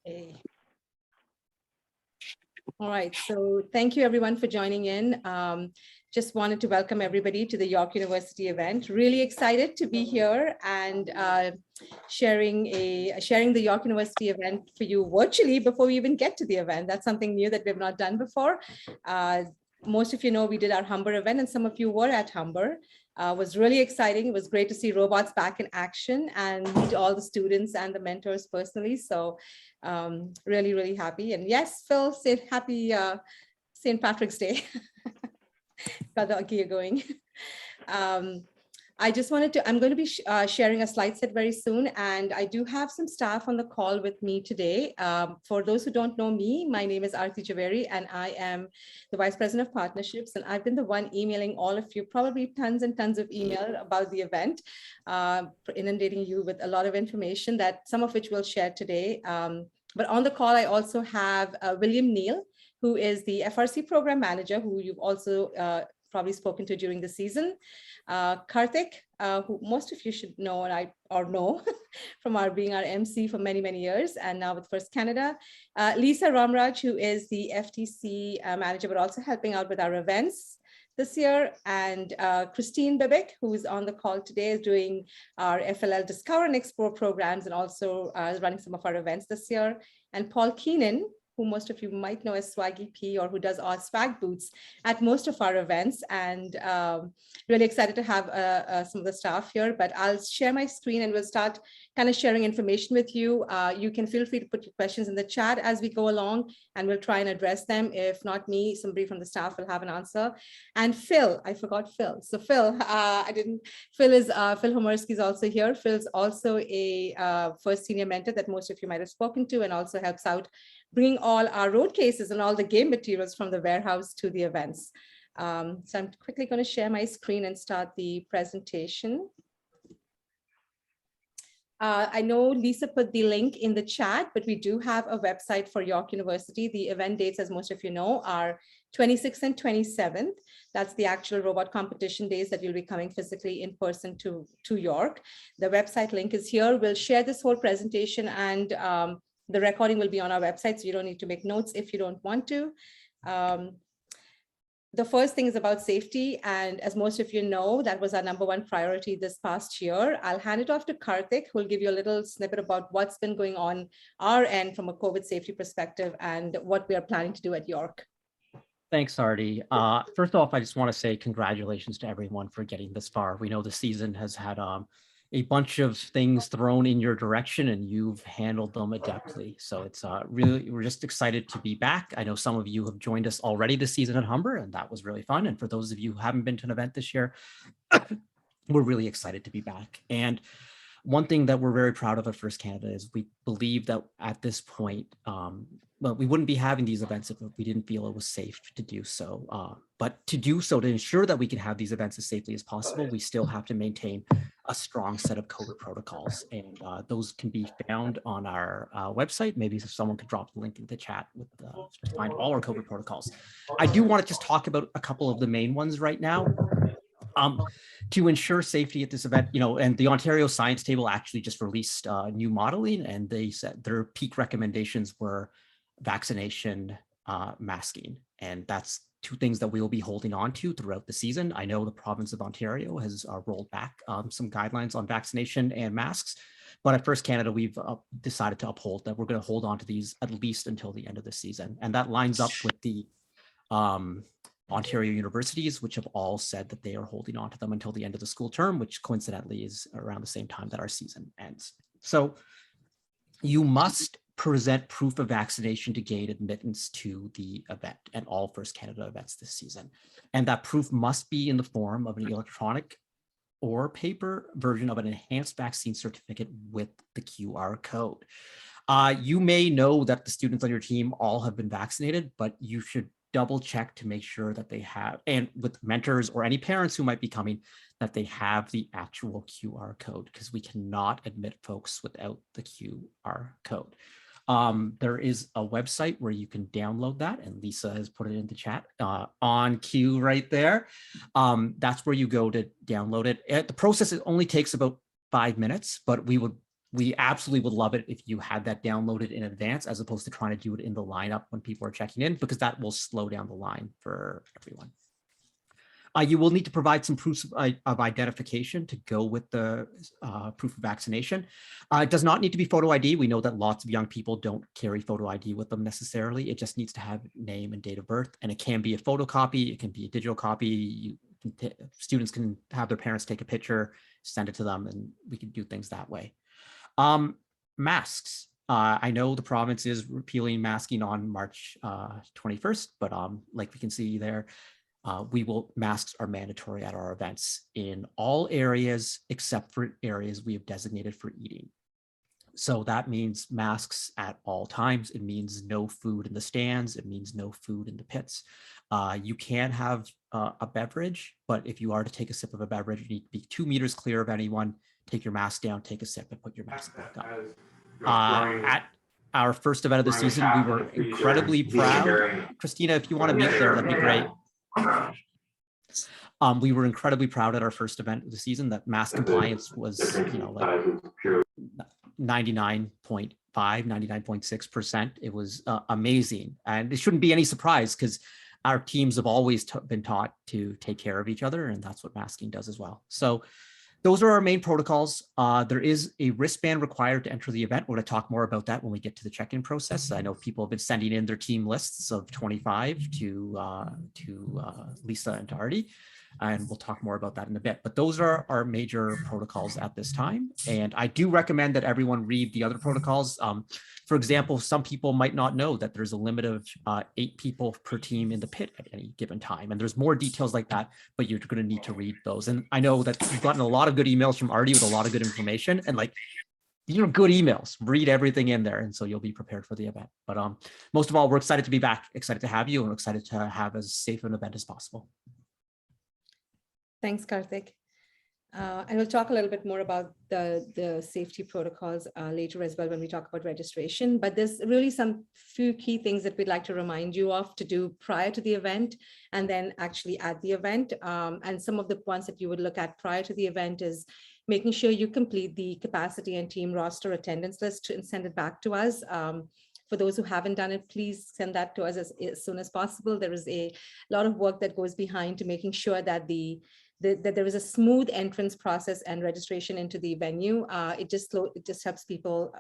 Hey. All right, so thank you everyone for joining in. Just wanted to welcome everybody to the York University event. Really excited to be here and sharing the York University event for you virtually before we even get to the event. That's something new that we've not done before. Most of you know we did our Humber event and some of you were at Humber. Was really exciting. It was great to see robots back in action and meet all the students and the mentors personally. So really, really happy. And yes, Phil said happy St. Patrick's Day. Got the gear going. I just wanted to, I'm going to be sharing a slide set very soon, and I do have some staff on the call with me today. For those who don't know me, my name is Aarti Javeri, and I am the Vice President of Partnerships, and I've been the one emailing all of you, probably tons and tons of email about the event, inundating you with a lot of information that some of which we'll share today. But on the call, I also have William Neal, who is the FRC Program Manager, who you've also probably spoken to during the season. Karthik, who most of you should know or know from being our MC for many, many years, and now with First Canada. Lisa Ramraj, who is the FTC manager, but also helping out with our events this year. And Christine Bibik, who is on the call today, is doing our FLL Discover and Explore programs and also running some of our events this year. And Paul Keenan, who most of you might know as Swaggy P, or who does our swag boots at most of our events. And really excited to have some of the staff here, but I'll share my screen and we'll start kind of sharing information with you. You can feel free to put your questions in the chat as we go along, and we'll try and address them. If not me, somebody from the staff will have an answer. And Phil, I forgot Phil. So Phil, Phil Homersky is also here. Phil's also a first senior mentor that most of you might have spoken to, and also helps out bringing all our road cases and all the game materials from the warehouse to the events. So I'm quickly going to share my screen and start the presentation. I know Lisa put the link in the chat, but we do have a website for York University. The event dates, as most of you know, are 26th and 27th. That's the actual robot competition days that you'll be coming physically in person to York. The website link is here. We'll share this whole presentation, and the recording will be on our website, so you don't need to make notes if you don't want to. The first thing is about safety, and as most of you know, that was our #1 priority this past year. I'll hand it off to Karthik, who will give you a little snippet about what's been going on our end from a COVID safety perspective and what we are planning to do at York. Thanks, Artie. First off, I just want to say congratulations to everyone for getting this far. We know the season has had a bunch of things thrown in your direction, and you've handled them adeptly. So it's really, we're just excited to be back. I know some of you have joined us already this season at Humber, and that was really fun. And for those of you who haven't been to an event this year, we're really excited to be back. And one thing that we're very proud of at First Canada is we believe that at this point, well, we wouldn't be having these events if we didn't feel it was safe to do so. But to do so, to ensure that we can have these events as safely as possible, we still have to maintain a strong set of COVID protocols. And those can be found on our website. Maybe if someone could drop the link in the chat with to find all our COVID protocols. I do want to just talk about a couple of the main ones right now. To ensure safety at this event, and the Ontario Science Table actually just released new modeling, and they said their peak recommendations were vaccination, masking, and that's two things that we will be holding on to throughout the season. I know the province of Ontario has rolled back some guidelines on vaccination and masks, but at First Canada, we've decided to uphold that we're going to hold on to these at least until the end of the season, and that lines up with the Ontario universities, which have all said that they are holding on to them until the end of the school term, which coincidentally is around the same time that our season ends. So you must present proof of vaccination to gain admittance to the event and all First Canada events this season. And that proof must be in the form of an electronic or paper version of an enhanced vaccine certificate with the QR code. You may know that the students on your team all have been vaccinated, but you should double check to make sure that they have, and with mentors or any parents who might be coming, that they have the actual QR code, because we cannot admit folks without the QR code. There is a website where you can download that, and Lisa has put it in the chat on cue right there. That's where you go to download it. The process, it only takes about 5 minutes, but we would We absolutely would love it if you had that downloaded in advance, as opposed to trying to do it in the lineup when people are checking in, because that will slow down the line for everyone. You will need to provide some proofs of identification to go with the proof of vaccination. It does not need to be photo ID. We know that lots of young people don't carry photo ID with them necessarily. It just needs to have name and date of birth, and it can be a photocopy. It can be a digital copy. Students can have their parents take a picture, send it to them, and we can do things that way. Masks. I know the province is repealing masking on March 21st, but like we can see there, masks are mandatory at our events in all areas except for areas we have designated for eating. So that means masks at all times. It means no food in the stands. It means no food in the pits. You can have a beverage, but if you are to take a sip of a beverage, you need to be 2 meters clear of anyone. Take your mask down, take a sip, and put your mask back up. At our first event of the season, we were incredibly proud. Christina, if you want to meet there, that'd be great. We were incredibly proud at our first event of the season that mask compliance was, like 99.5, 99.6%. It was amazing. And it shouldn't be any surprise because our teams have always been taught to take care of each other, and that's what masking does as well. So those are our main protocols. There is a wristband required to enter the event. We're going to talk more about that when we get to the check-in process. I know people have been sending in their team lists of 25 to Lisa and to Artie, and we'll talk more about that in a bit. But those are our major protocols at this time. And I do recommend that everyone read the other protocols. For example, some people might not know that there's a limit of 8 people per team in the pit at any given time. And there's more details like that, but you're going to need to read those. And I know that we've gotten a lot of good emails from Artie with a lot of good information, and like, good emails. Read everything in there, and so you'll be prepared for the event. But most of all, we're excited to be back, excited to have you, and we're excited to have as safe an event as possible. Thanks, Karthik. And we'll talk a little bit more about the safety protocols later as well when we talk about registration. But there's really some few key things that we'd like to remind you of to do prior to the event and then actually at the event. And some of the ones that you would look at prior to the event is making sure you complete the capacity and team roster attendance list and send it back to us. For those who haven't done it, please send that to us as soon as possible. There is a lot of work that goes behind to making sure that that there is a smooth entrance process and registration into the venue. It just helps people,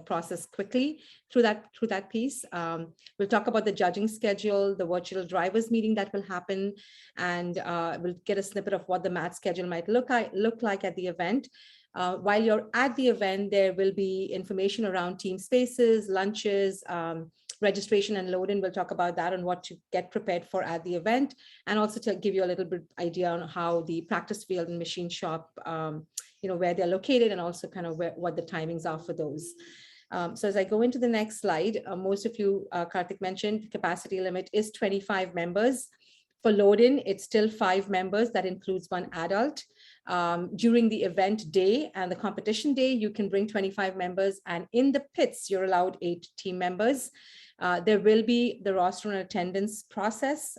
process quickly through that piece. We'll talk about the judging schedule, the virtual drivers meeting that will happen, and we'll get a snippet of what the mat schedule might look like at the event. While you're at the event, there will be information around team spaces, lunches, registration and load-in. We'll talk about that and what to get prepared for at the event, and also to give you a little bit idea on how the practice field and machine shop, where they're located, and also kind of what the timings are for those. So as I go into the next slide, most of you, Karthik mentioned, capacity limit is 25 members. For load-in, it's still 5 members. That includes 1 adult. During the event day and the competition day, you can bring 25 members, and in the pits, you're allowed 8 team members. There will be the roster and attendance process.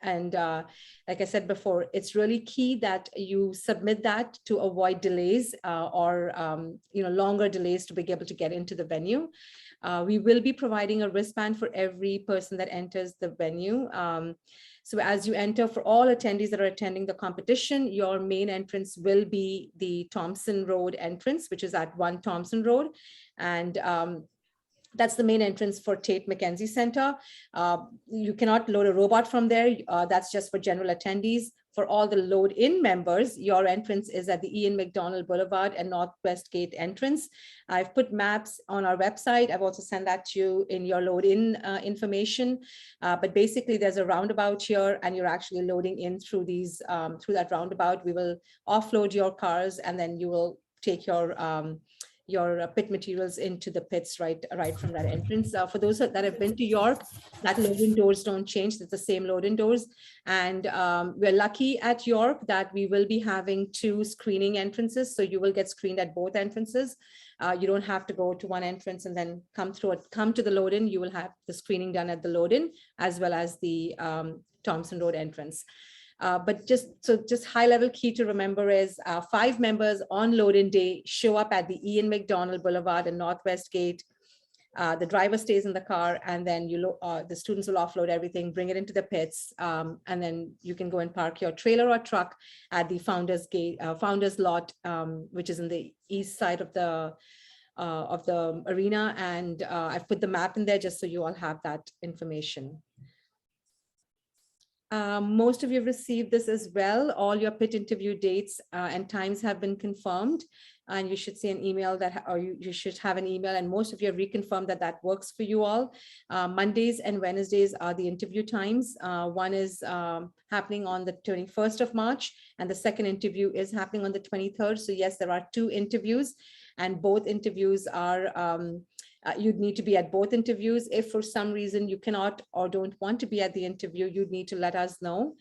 And like I said before, it's really key that you submit that to avoid delays or longer delays to be able to get into the venue. We will be providing a wristband for every person that enters the venue. So as you enter, for all attendees that are attending the competition, your main entrance will be the Thompson Road entrance, which is at 1 Thompson Road. And that's the main entrance for Tate McKenzie Center. You cannot load a robot from there. That's just for general attendees. For all the load-in members, your entrance is at the Ian McDonald Boulevard and Northwest Gate entrance. I've put maps on our website. I've also sent that to you in your load-in information. But basically, there's a roundabout here, and you're actually loading in through that roundabout. We will offload your cars, and then you will take your pit materials into the pits right from that entrance. For those that have been to York, that load-in doors don't change. It's the same load-in doors. And we're lucky at York that we will be having 2 screening entrances. So you will get screened at both entrances. You don't have to go to one entrance and then come to the load-in. You will have the screening done at the load-in as well as the Thompson Road entrance. But just high level key to remember is 5 members on load-in day show up at the Ian McDonald Boulevard and Northwest Gate. The driver stays in the car, and then the students will offload everything, bring it into the pits, and then you can go and park your trailer or truck at the Founders Gate, Founders Lot, which is in the east side of the arena. And I've put the map in there just so you all have that information. Most of you have received this as well. All your pit interview dates and times have been confirmed, and you should see an email or you should have an email, and most of you have reconfirmed that that works for you all. Mondays and Wednesdays are the interview times. One is happening on the 21st of March, and the second interview is happening on the 23rd. So yes, there are 2 interviews, and both interviews are you'd need to be at both interviews. If for some reason you cannot or don't want to be at the interview, you'd need to let us know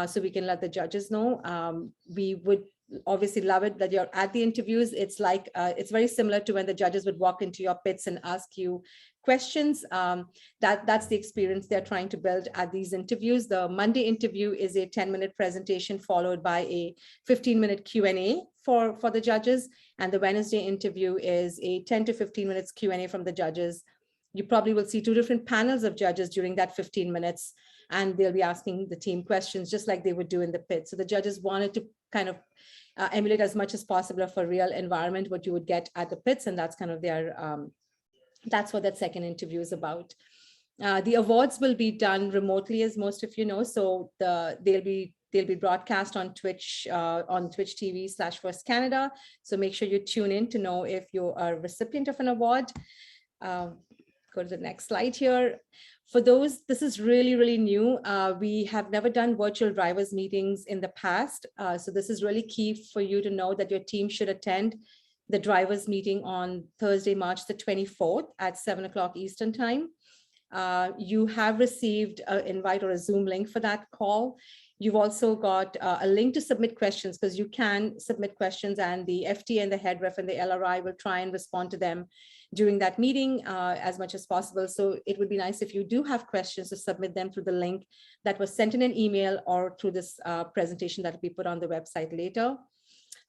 so we can let the judges know. We would obviously love it that you're at the interviews. It's like, it's very similar to when the judges would walk into your pits and ask you questions. That's the experience they're trying to build at these interviews. The Monday interview is a 10-minute presentation followed by a 15-minute Q&A for the judges. And the Wednesday interview is a 10 to 15 minutes Q&A from the judges. You probably will see 2 different panels of judges during that 15 minutes, and they'll be asking the team questions just like they would do in the pit. So the judges wanted to kind of emulate as much as possible of a real environment, what you would get at the pits. And that's kind of their, that's what that second interview is about. The awards will be done remotely, as most of you know. So they'll be broadcast on Twitch TV/First Canada. So make sure you tune in to know if you are a recipient of an award. Go to the next slide here. For those, this is really, really new. We have never done virtual drivers meetings in the past. So this is really key for you to know that your team should attend the drivers meeting on Thursday, March the 24th at 7 o'clock Eastern time. You have received an invite or a Zoom link for that call. You've also got a link to submit questions, because you can submit questions, and the FT and the head ref and the LRI will try and respond to them during that meeting as much as possible. So it would be nice if you do have questions to submit them through the link that was sent in an email or through this presentation that will be put on the website later.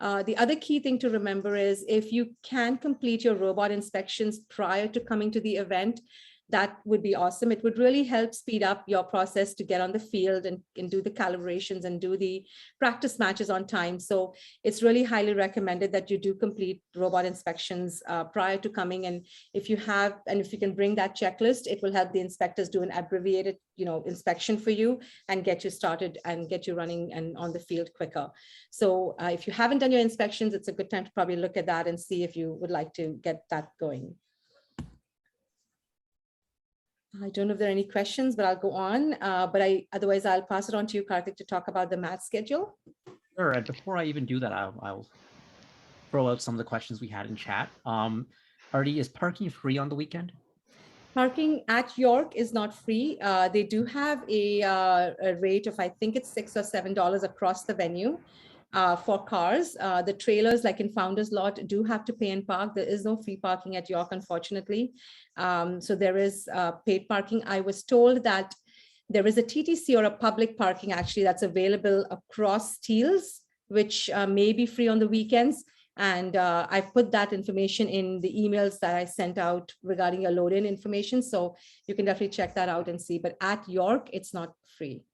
The other key thing to remember is if you can complete your robot inspections prior to coming to the event, that would be awesome. It would really help speed up your process to get on the field and do the calibrations and do the practice matches on time. So it's really highly recommended that you do complete robot inspections prior to coming. And if you can bring that checklist, it will help the inspectors do an abbreviated, inspection for you and get you started and get you running and on the field quicker. So if you haven't done your inspections, it's a good time to probably look at that and see if you would like to get that going. I don't know if there are any questions, but I'll go on. Otherwise, I'll pass it on to you, Karthik, to talk about the math schedule. Sure. And before I even do that, I'll throw out some of the questions we had in chat. Artie, is parking free on the weekend? Parking at York is not free. They do have a rate of, I think it's $6 or $7 across the venue. For cars. The trailers, like in Founders Lot, do have to pay and park. There is no free parking at York, unfortunately. So there is paid parking. I was told that there is a TTC or a public parking actually that's available across Steeles, which may be free on the weekends. And I've put that information in the emails that I sent out regarding your load-in information. So you can definitely check that out and see. But at York, it's not free.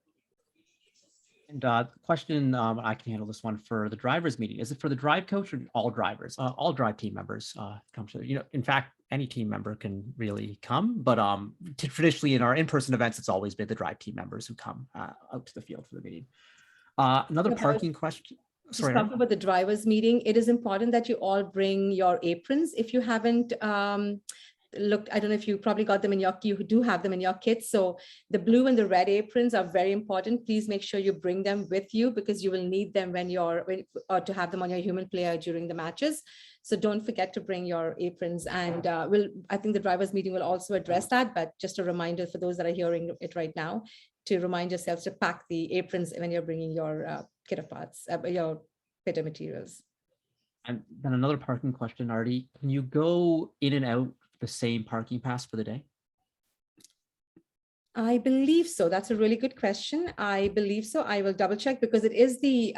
And question, I can handle this one for the drivers meeting. Is it for the drive coach or all drivers? All drive team members come to, in fact, any team member can really come, but traditionally in our in-person events, it's always been the drive team members who come out to the field for the meeting. Another parking question. Sorry, talking about the drivers meeting, it is important that you all bring your aprons. If you haven't looked, I don't know if you probably got them in your, you do have them in your kits. So the blue and the red aprons are very important. Please make sure you bring them with you because you will need them or to have them on your human player during the matches. So don't forget to bring your aprons. And I think the drivers meeting will also address that, but just a reminder for those that are hearing it right now, to remind yourselves to pack the aprons when you're bringing your kit of parts, your fitter materials. And then another parking question, Artie, can you go in and out the same parking pass for the day? I believe so. That's a really good question. I believe so. I will double check because it is the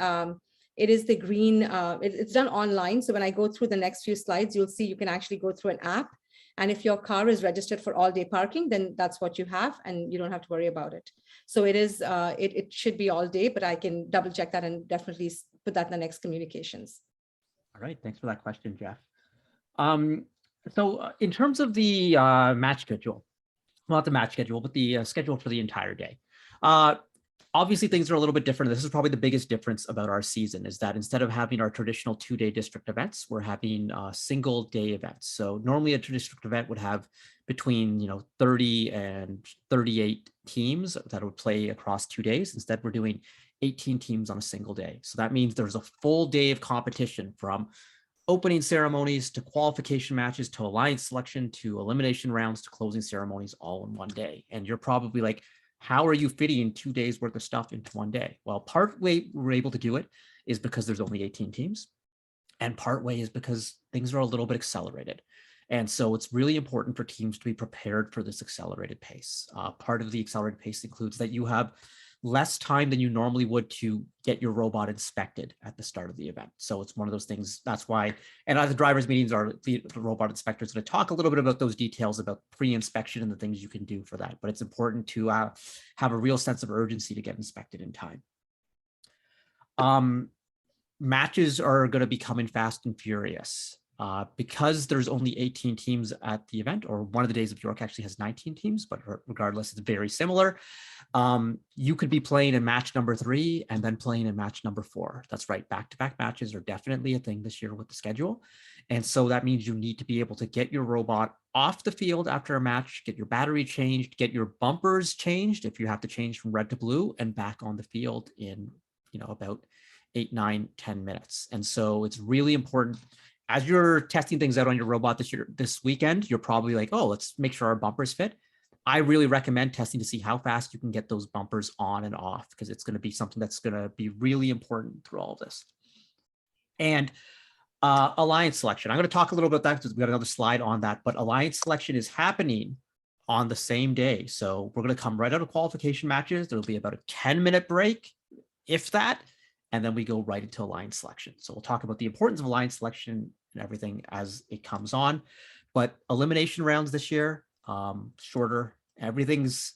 green, it's done online. So when I go through the next few slides, you'll see you can actually go through an app. And if your car is registered for all day parking, then that's what you have and you don't have to worry about it. So it is, it should be all day, but I can double check that and definitely put that in the next communications. All right, thanks for that question, Jeff. So in terms of the match schedule, well, not the match schedule, but the schedule for the entire day. Obviously, things are a little bit different. This is probably the biggest difference about our season is that instead of having our traditional 2-day district events, we're having single day events. So normally a district event would have between 30 and 38 teams that would play across 2 days. Instead, we're doing 18 teams on a single day. So that means there's a full day of competition from opening ceremonies to qualification matches to alliance selection to elimination rounds to closing ceremonies all in one day. And you're probably like, how are you fitting 2 days worth of stuff into one day? Well, part way we're able to do it is because there's only 18 teams, and part way is because things are a little bit accelerated. And so it's really important for teams to be prepared for this accelerated pace. Part of the accelerated pace includes that you have less time than you normally would to get your robot inspected at the start of the event. So it's one of those things. That's why, and at the drivers meetings, the robot inspectors going to talk a little bit about those details about pre-inspection and the things you can do for that. But it's important to have a real sense of urgency to get inspected in time. Matches are going to be coming fast and furious. Because there's only 18 teams at the event, or one of the days of York actually has 19 teams, but regardless, it's very similar. You could be playing in match number 3 and then playing in match number 4. That's right, back-to-back matches are definitely a thing this year with the schedule. And so that means you need to be able to get your robot off the field after a match, get your battery changed, get your bumpers changed if you have to change from red to blue, and back on the field in about 8, 9, 10 minutes. And so it's really important. As you're testing things out on your robot this weekend, you're probably like, oh, let's make sure our bumpers fit. I really recommend testing to see how fast you can get those bumpers on and off, because it's going to be something that's going to be really important through all of this. And alliance selection. I'm going to talk a little bit about that because we got another slide on that, but alliance selection is happening on the same day. So we're going to come right out of qualification matches. There'll be about a 10-minute break, if that, and then we go right into alliance selection. So we'll talk about the importance of alliance selection and everything as it comes on. But elimination rounds this year, shorter. Everything's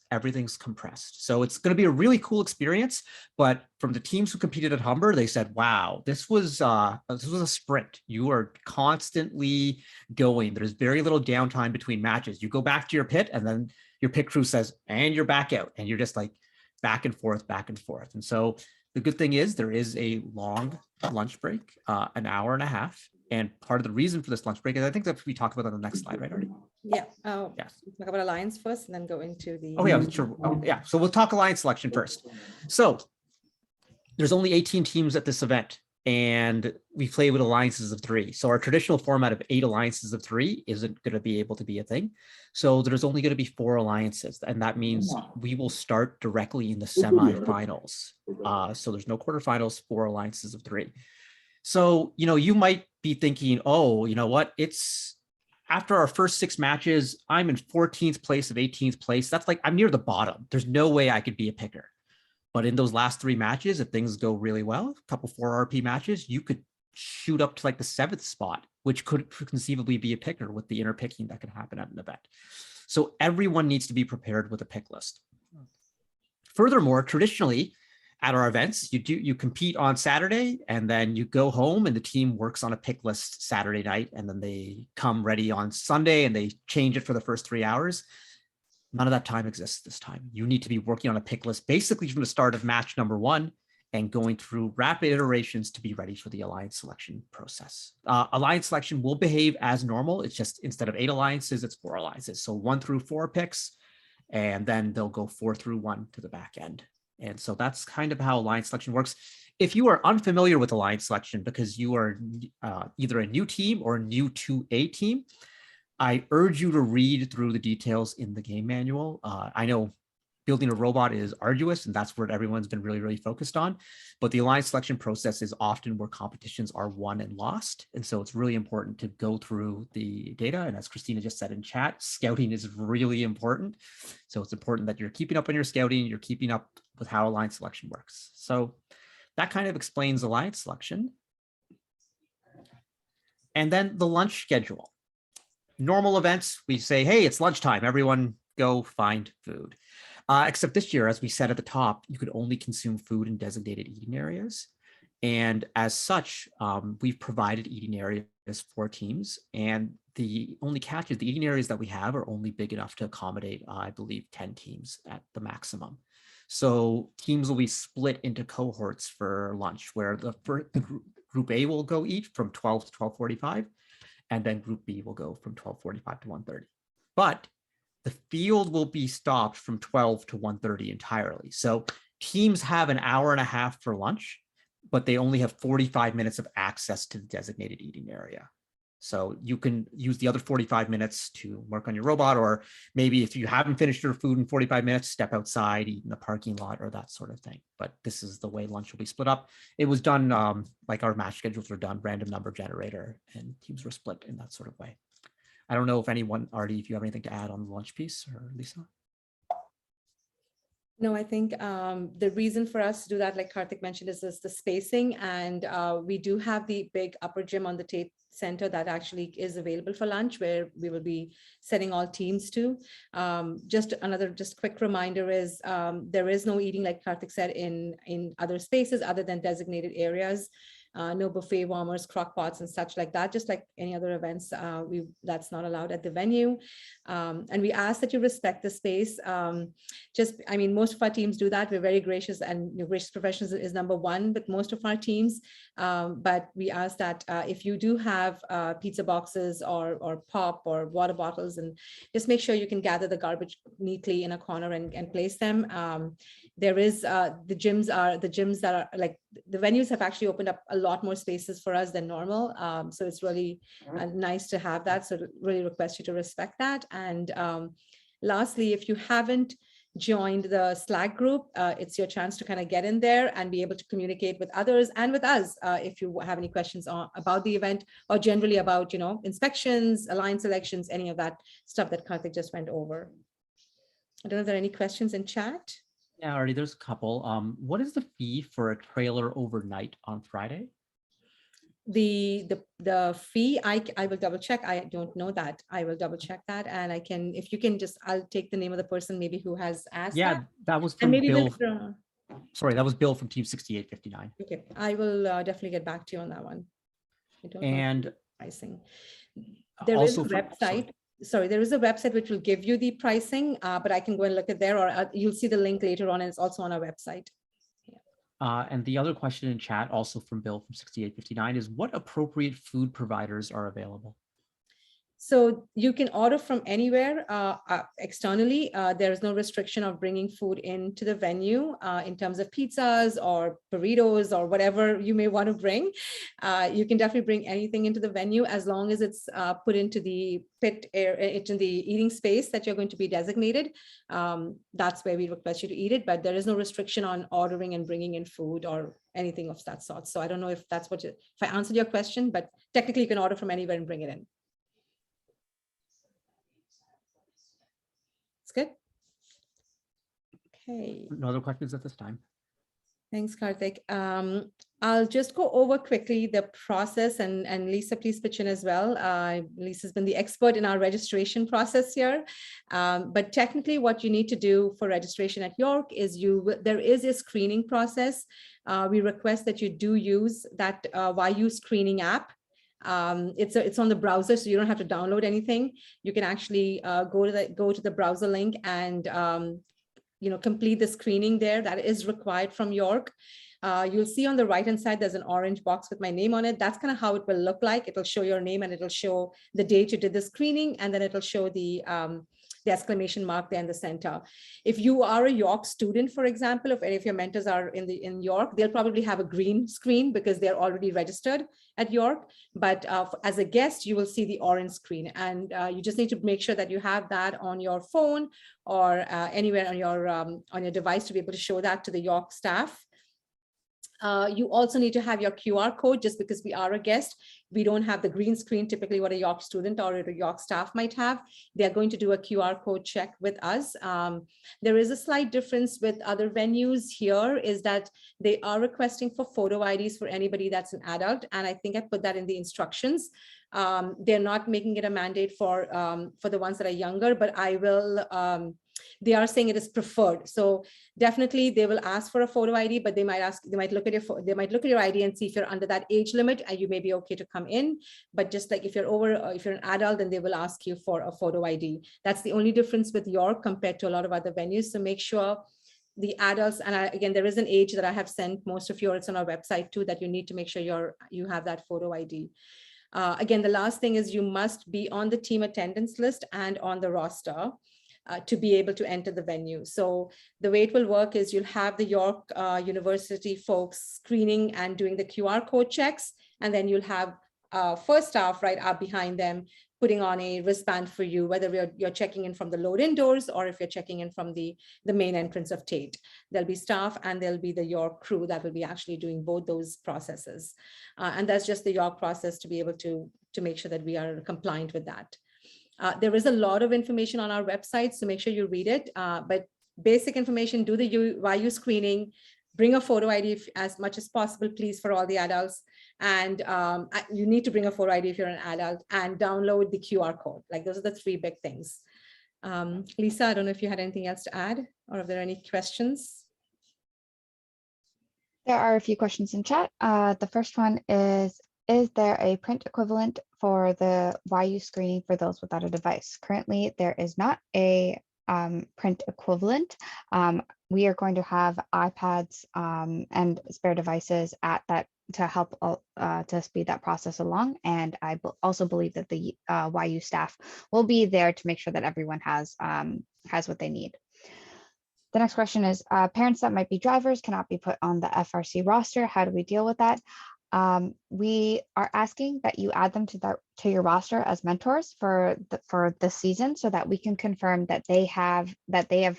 compressed. So it's going to be a really cool experience. But from the teams who competed at Humber, they said, "Wow, this was a sprint. You are constantly going. There's very little downtime between matches. You go back to your pit, and then your pit crew says, and you're back out, and you're just like back and forth, back and forth." And so the good thing is there is a long lunch break, an hour and a half. And part of the reason for this lunch break is I think that we talk about on the next slide, right, Artie? Yeah. Yes. Talk about alliance first and then go into the. Oh, yeah, sure. Oh, yeah. So we'll talk alliance selection first. So there's only 18 teams at this event, and we play with alliances of 3. So our traditional format of 8 alliances of 3 isn't going to be able to be a thing. So there's only going to be 4 alliances, and that means we will start directly in the semifinals. So there's no quarterfinals, 4 alliances of 3. So, you might be thinking, oh, you know what? It's after our first 6 matches, I'm in 14th place of 18th place. That's like, I'm near the bottom. There's no way I could be a picker. But in those last 3 matches, if things go really well, a couple 4 RP matches, you could shoot up to like the 7th spot, which could conceivably be a picker with the inner picking that could happen at an event. So everyone needs to be prepared with a pick list. Furthermore, traditionally at our events, you compete on Saturday, and then you go home and the team works on a pick list Saturday night, and then they come ready on Sunday and they change it for the first 3 hours. None of that time exists this time. You need to be working on a pick list basically from the start of match number 1 and going through rapid iterations to be ready for the alliance selection process. Alliance selection will behave as normal. It's just instead of 8 alliances, it's 4 alliances. So 1 through 4 picks, and then they'll go 4 through 1 to the back end. And so that's kind of how alliance selection works. If you are unfamiliar with alliance selection because you are either a new team or new to a team, I urge you to read through the details in the game manual. I know building a robot is arduous, and that's what everyone's been really, really focused on. But the alliance selection process is often where competitions are won and lost. And so it's really important to go through the data. And as Christina just said in chat, scouting is really important. So it's important that you're keeping up on your scouting, you're keeping up with how alliance selection works. So that kind of explains alliance selection. And then the lunch schedule. Normal events, we say, hey, it's lunchtime, everyone go find food. Except this year, as we said at the top, you could only consume food in designated eating areas. And as such, we've provided eating areas for teams. And the only catch is the eating areas that we have are only big enough to accommodate, I believe, 10 teams at the maximum. So teams will be split into cohorts for lunch, where the group A will go eat from 12 to 12:45, and then group B will go from 12:45 to 1:30. But the field will be stopped from 12 to 1:30 entirely. So teams have an hour and a half for lunch, but they only have 45 minutes of access to the designated eating area. So you can use the other 45 minutes to work on your robot, or maybe if you haven't finished your food in 45 minutes, step outside, eat in the parking lot, or that sort of thing. But this is the way lunch will be split up. It was done like our match schedules were done, random number generator, and teams were split in that sort of way. I don't know if anyone, Artie, if you have anything to add on the lunch piece, or Lisa? No, I think the reason for us to do that, like Karthik mentioned, is the spacing. And we do have the big upper gym on the Tate Center that actually is available for lunch, where we will be sending all teams to. Just quick reminder is there is no eating, like Karthik said, in other spaces other than designated areas. No buffet warmers, crock pots and such like that, just like any other events, that's not allowed at the venue. And we ask that you respect the space. Most of our teams do that. We're very gracious, and gracious professionals is number one with most of our teams. But we ask that if you do have pizza boxes or pop or water bottles, and just make sure you can gather the garbage neatly in a corner and place them. There is the gyms that are like, the venues have actually opened up a lot more spaces for us than normal. So it's really nice to have that. So really request you to respect that. And lastly, if you haven't joined the Slack group, it's your chance to kind of get in there and be able to communicate with others and with us if you have any questions about the event, or generally about, inspections, alliance elections, any of that stuff that Karthik just went over. I don't know if there are any questions in chat. Yeah, Artie, there's a couple. What is the fee for a trailer overnight on Friday? The fee, I will double check. I don't know that. I will double check that, and I can, if you can just, I'll take the name of the person maybe who has asked. Yeah, that was from Bill. Sorry, that was Bill from Team 6859. Okay, I will definitely get back to you on that one. I don't know pricing. There is a website. Sorry, there is a website which will give you the pricing, but I can go and look at there, or you'll see the link later on, and it's also on our website. And the other question in chat, also from Bill from 6859, is what appropriate food providers are available? So you can order from anywhere externally. There is no restriction of bringing food into the venue in terms of pizzas or burritos or whatever you may want to bring. You can definitely bring anything into the venue as long as it's put into the pit area, into the eating space that you're going to be designated. That's where we request you to eat it, but there is no restriction on ordering and bringing in food or anything of that sort. So I don't know if that's if I answered your question, but technically you can order from anywhere and bring it in. Good. Okay. No other questions at this time. Thanks, Karthik. I'll just go over quickly the process, and Lisa, please pitch in as well. Lisa's been the expert in our registration process here. But technically what you need to do for registration at York is there is a screening process. We request that you do use that YU screening app. It's on the browser, so you don't have to download anything. You can actually go to the browser link and complete the screening there. That is required from York. You'll see on the right hand side there's an orange box with my name on it. That's kind of how it will look like. It'll show your name, and it'll show the date you did the screening, and then it'll show the the exclamation mark there in the center. If you are a York student, for example, if any of your mentors are in York, they'll probably have a green screen because they're already registered at York. But as a guest, you will see the orange screen, and you just need to make sure that you have that on your phone or anywhere on your device to be able to show that to the York staff. You also need to have your QR code. Just because we are a guest, we don't have the green screen, typically what a York student or a York staff might have. They're going to do a QR code check with us. There is a slight difference with other venues here is that they are requesting for photo IDs for anybody that's an adult. And I think I put that in the instructions. They're not making it a mandate for the ones that are younger, but I will, they are saying it is preferred. So definitely they will ask for a photo ID, but they might look at your ID and see if you're under that age limit and you may be okay to come in. But just like if you're if you're an adult, then they will ask you for a photo ID. That's the only difference with York compared to a lot of other venues. So make sure the adults, and again, there is an age that I have sent most of you, it's on our website too, that you need to make sure you have that photo ID. Again, the last thing is you must be on the team attendance list and on the roster to be able to enter the venue. So the way it will work is you'll have the York University folks screening and doing the QR code checks, and then you'll have first staff right up behind them putting on a wristband for you, whether you're checking in from the load-in doors or if you're checking in from the main entrance of Tate. There'll be staff and there'll be the York crew that will be actually doing both those processes. And that's just the York process to be able to make sure that we are compliant with that. There is a lot of information on our website, so make sure you read it. But basic information, do the YU screening, bring a photo ID as much as possible, please, for all the adults. And you need to bring a photo ID if you're an adult, and download the QR code. Like those are the three big things. Lisa, I don't know if you had anything else to add, or if there are any questions. There are a few questions in chat. The first one is there a print equivalent for the YU screening for those without a device? Currently, there is not a print equivalent. We are going to have iPads and spare devices at that to help to speed that process along. And I also believe that the YU staff will be there to make sure that everyone has what they need. The next question is, parents that might be drivers cannot be put on the FRC roster. How do we deal with that? We are asking that you add them to your roster as mentors for this season, so that we can confirm that they have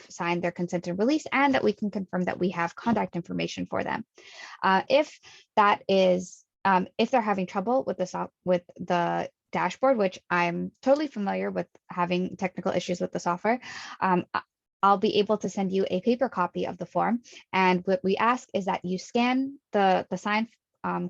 signed their consented release, and that we can confirm that we have contact information for them. If they're having trouble with the dashboard, which I'm totally familiar with having technical issues with the software, I'll be able to send you a paper copy of the form. And what we ask is that you scan the signed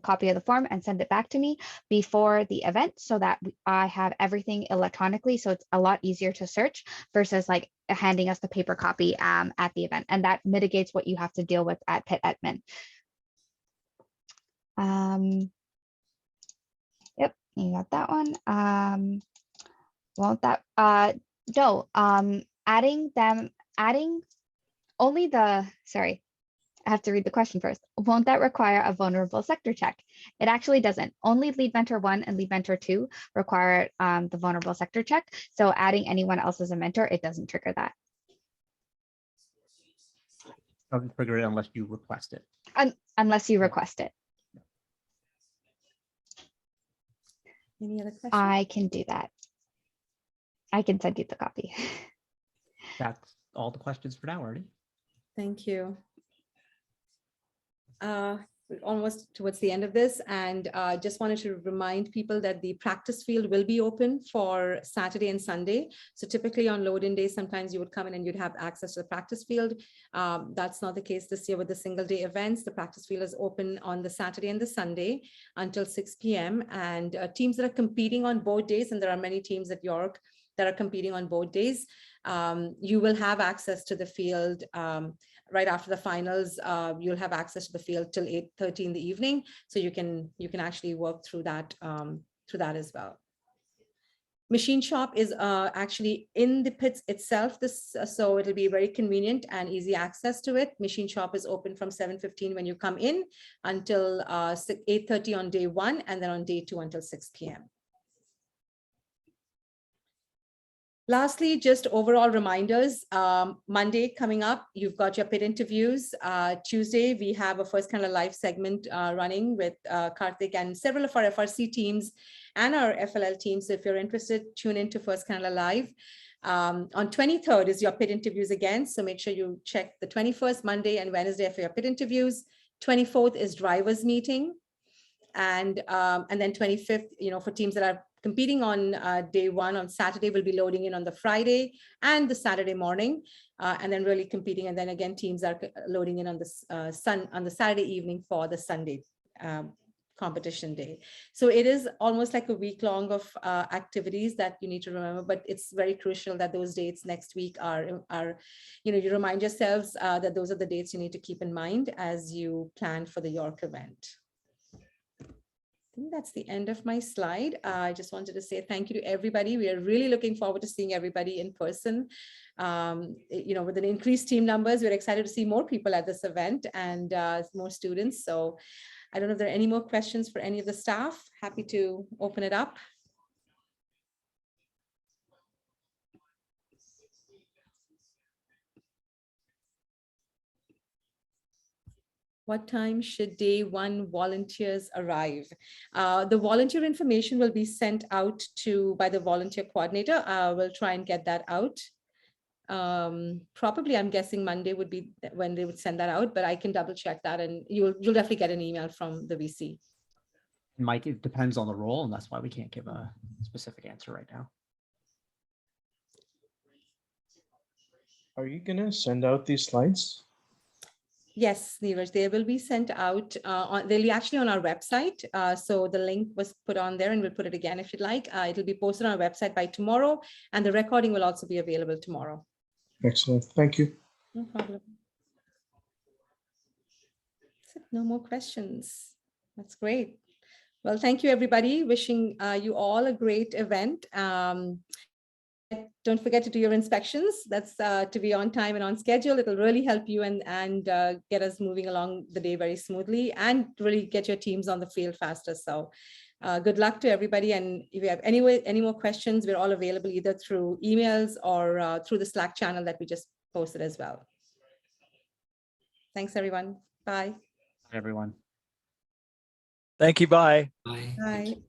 copy of the form and send it back to me before the event, so that I have everything electronically, so it's a lot easier to search versus like handing us the paper copy at the event, and that mitigates what you have to deal with at Pitt Edmond. Yep, you got that one. Won't that no, adding only the, sorry, I have to read the question first. Won't that require a vulnerable sector check? It actually doesn't. Only lead mentor 1 and lead mentor 2 require the vulnerable sector check. So adding anyone else as a mentor, it doesn't trigger that. Doesn't trigger it unless you request it. Unless you request it. Any other questions? I can do that. I can send you the copy. That's all the questions for now, Artie. Thank you. We're almost towards the end of this, and just wanted to remind people that the practice field will be open for Saturday and Sunday. So typically on load-in days, sometimes you would come in and you'd have access to the practice field. That's not the case this year with the single-day events. The practice field is open on the Saturday and the Sunday until 6 p.m. And teams that are competing on both days, and there are many teams at York that are competing on both days, you will have access to the field right after the finals. You'll have access to the field till 8:30 in the evening, so you can actually work through that as well. Machine shop is actually in the pits itself, so it'll be very convenient and easy access to it. Machine shop is open from 7:15 when you come in until 8:30 on day 1, and then on day 2 until 6 p.m. Lastly, just overall reminders. Monday coming up, you've got your PIT interviews. Tuesday, we have a First Canada Live segment running with Karthik and several of our FRC teams and our FLL teams. So if you're interested, tune into First Canada Live. On 23rd is your PIT interviews again. So make sure you check the 21st, Monday and Wednesday for your PIT interviews. 24th is drivers meeting. And then 25th, for teams that are competing on day one on Saturday, we'll be loading in on the Friday and the Saturday morning, and then really competing. And then again, teams are loading in on the Saturday evening for the Sunday competition day. So it is almost like a week long of activities that you need to remember, but it's very crucial that those dates next week are you remind yourselves that those are the dates you need to keep in mind as you plan for the York event. I think that's the end of my slide. I just wanted to say thank you to everybody. We are really looking forward to seeing everybody in person. With an increased team numbers, we're excited to see more people at this event and more students. So I don't know if there are any more questions for any of the staff. Happy to open it up. What time should day one volunteers arrive? The volunteer information will be sent out by the volunteer coordinator. We'll try and get that out. Probably, I'm guessing Monday would be when they would send that out, but I can double check that, and you'll definitely get an email from the VC. Mike, it depends on the role, and that's why we can't give a specific answer right now. Are you going to send out these slides? Yes, Neeraj, they will be sent out. They'll be actually on our website. So the link was put on there, and we'll put it again if you'd like. It'll be posted on our website by tomorrow, and the recording will also be available tomorrow. Excellent. Thank you. No problem. No more questions. That's great. Well, thank you, everybody. Wishing you all a great event. Don't forget to do your inspections. That's to be on time and on schedule. It'll really help you and get us moving along the day very smoothly and really get your teams on the field faster. So good luck to everybody. And if you have any more questions, we're all available either through emails or through the Slack channel that we just posted as well. Thanks, everyone. Bye. Everyone. Thank you. Bye. Bye.